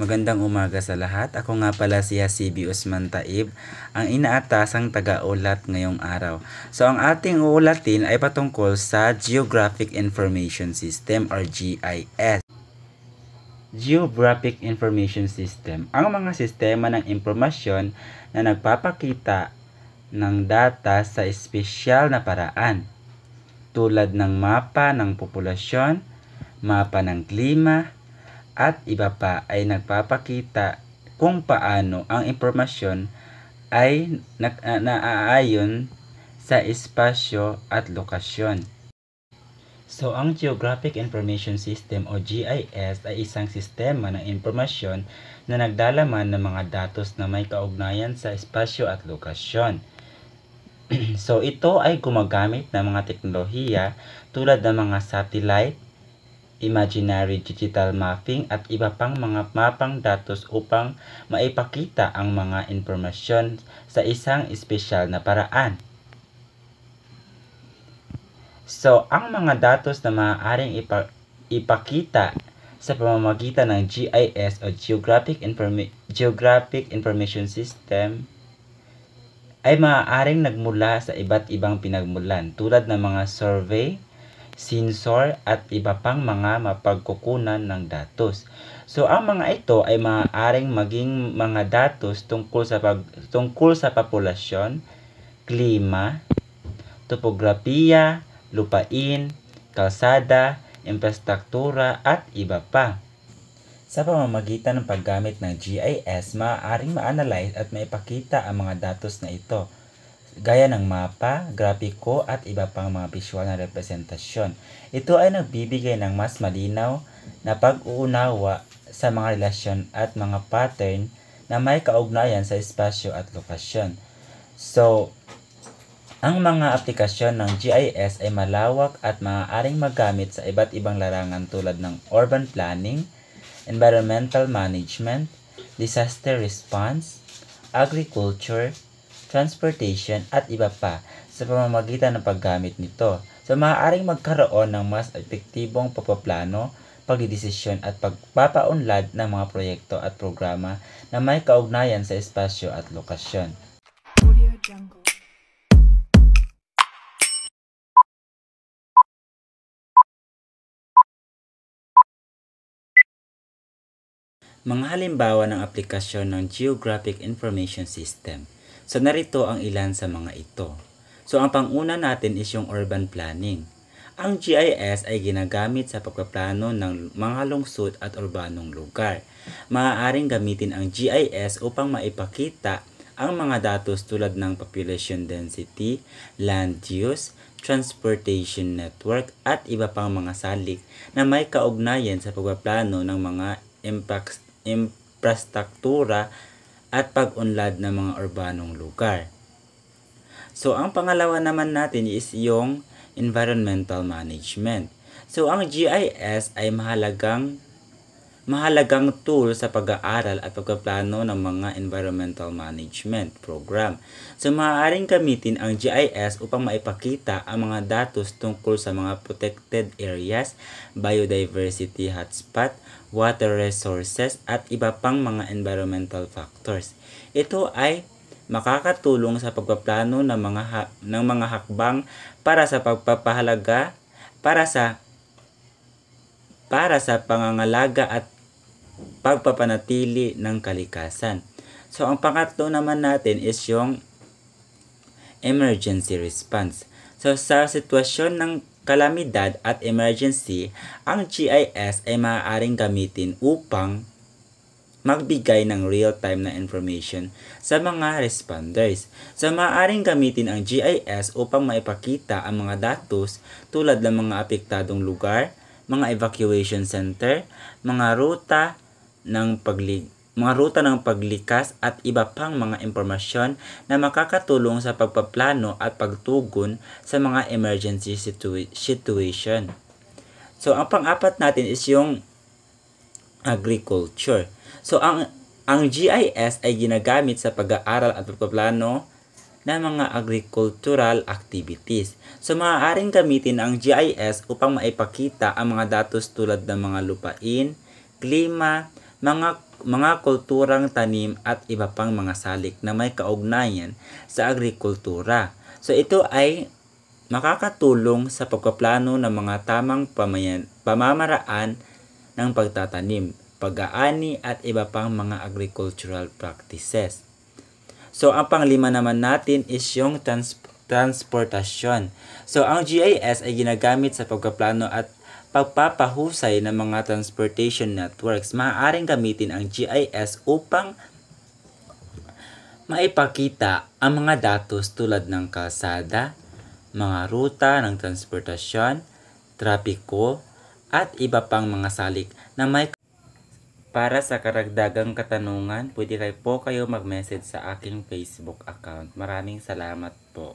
Magandang umaga sa lahat. Ako nga pala si CB Usman Taib, ang inaatasang taga-ulat ngayong araw. So ang ating uulatin ay patungkol sa Geographic Information System or GIS. Geographic Information System, ang mga sistema ng impormasyon na nagpapakita ng data sa espesyal na paraan, tulad ng mapa ng populasyon, mapa ng klima, at iba pa ay nagpapakita kung paano ang impormasyon ay naaayon sa espasyo at lokasyon. So, ang Geographic Information System o GIS ay isang sistema ng impormasyon na nagdalaman ng mga datos na may kaugnayan sa espasyo at lokasyon. So, ito ay gumagamit ng mga teknolohiya tulad ng mga satellite, imaginary digital mapping at iba pang mga mapang datos upang maipakita ang mga impormasyon sa isang espesyal na paraan. So, ang mga datos na maaaring ipakita sa pamamagitan ng GIS o Geographic Information System ay maaaring nagmula sa iba't ibang pinagmulan tulad ng mga survey, sensor at iba pang mga mapagkukunan ng datos. So ang mga ito ay maaaring maging mga datos tungkol sa populasyon, klima, topografiya, lupain, kalsada, infrastruktura at iba pa. Sa pamamagitan ng paggamit ng GIS, maaaring ma-analyze at maipakita ang mga datos na ito, gaya ng mapa, grafiko at iba pang mga visual na representasyon. Ito ay nagbibigay ng mas malinaw na pag-uunawa sa mga relasyon at mga pattern na may kaugnayan sa espasyo at lokasyon. So, ang mga aplikasyon ng GIS ay malawak at maaaring magamit sa iba't ibang larangan tulad ng urban planning, environmental management, disaster response, agriculture, transportation at iba pa sa pamamagitan ng paggamit nito. So maaaring magkaroon ng mas epektibong pagpaplano, pagdidesisyon at pagpapaunlad ng mga proyekto at programa na may kaugnayan sa espasyo at lokasyon. Audio Jungle. Mga halimbawa ng aplikasyon ng Geographic Information System. So, narito ang ilan sa mga ito. So, ang panguna natin is yung urban planning. Ang GIS ay ginagamit sa pagpaplano ng mga lungsod at urbanong lugar. Maaaring gamitin ang GIS upang maipakita ang mga datos tulad ng population density, land use, transportation network, at iba pang mga salik na may kaugnayan sa pagpaplano ng mga infrastruktura at pag-unlad ng mga urbanong lugar. So, ang pangalawa naman natin is yung environmental management. So, ang GIS ay mahalagang tool sa pag-aaral at pagpaplano ng mga environmental management program. So, maaaring gamitin ang GIS upang maipakita ang mga datos tungkol sa mga protected areas, biodiversity hotspot, water resources, at iba pang mga environmental factors. Ito ay makakatulong sa pagpaplano ng mga hakbang para sa pagpapahalaga para sa pangangalaga at pagpapanatili ng kalikasan. So, ang pangatlo naman natin is yung emergency response. So, sa sitwasyon ng kalamidad at emergency, ang GIS ay maaaring gamitin upang magbigay ng real-time na information sa mga responders. So, maaaring gamitin ang GIS upang maipakita ang mga datos tulad ng mga apektadong lugar, mga evacuation center, mga ruta ng paglikas at iba pang mga impormasyon na makakatulong sa pagpaplano at pagtugon sa mga emergency situation. So, ang pang-apat natin is yung agriculture. So, ang GIS ay ginagamit sa pag-aaral at pagpaplano ng mga agricultural activities. So, maaaring gamitin ang GIS upang maipakita ang mga datos tulad ng mga lupain, klima, mga kulturang tanim at iba pang mga salik na may kaugnayan sa agrikultura. So ito ay makakatulong sa pagpaplano ng mga tamang pamamaraan ng pagtatanim, pag-aani at iba pang mga agricultural practices. So ang panglima naman natin is yung transportasyon. So ang GIS ay ginagamit sa pagpaplano at pagpapahusay ng mga transportation networks. Maaaring gamitin ang GIS upang maipakita ang mga datos tulad ng kalsada, mga ruta ng transportasyon, trapiko, at iba pang mga salik na may. Para sa karagdagang katanungan, pwede kayo mag-message sa aking Facebook account. Maraming salamat po.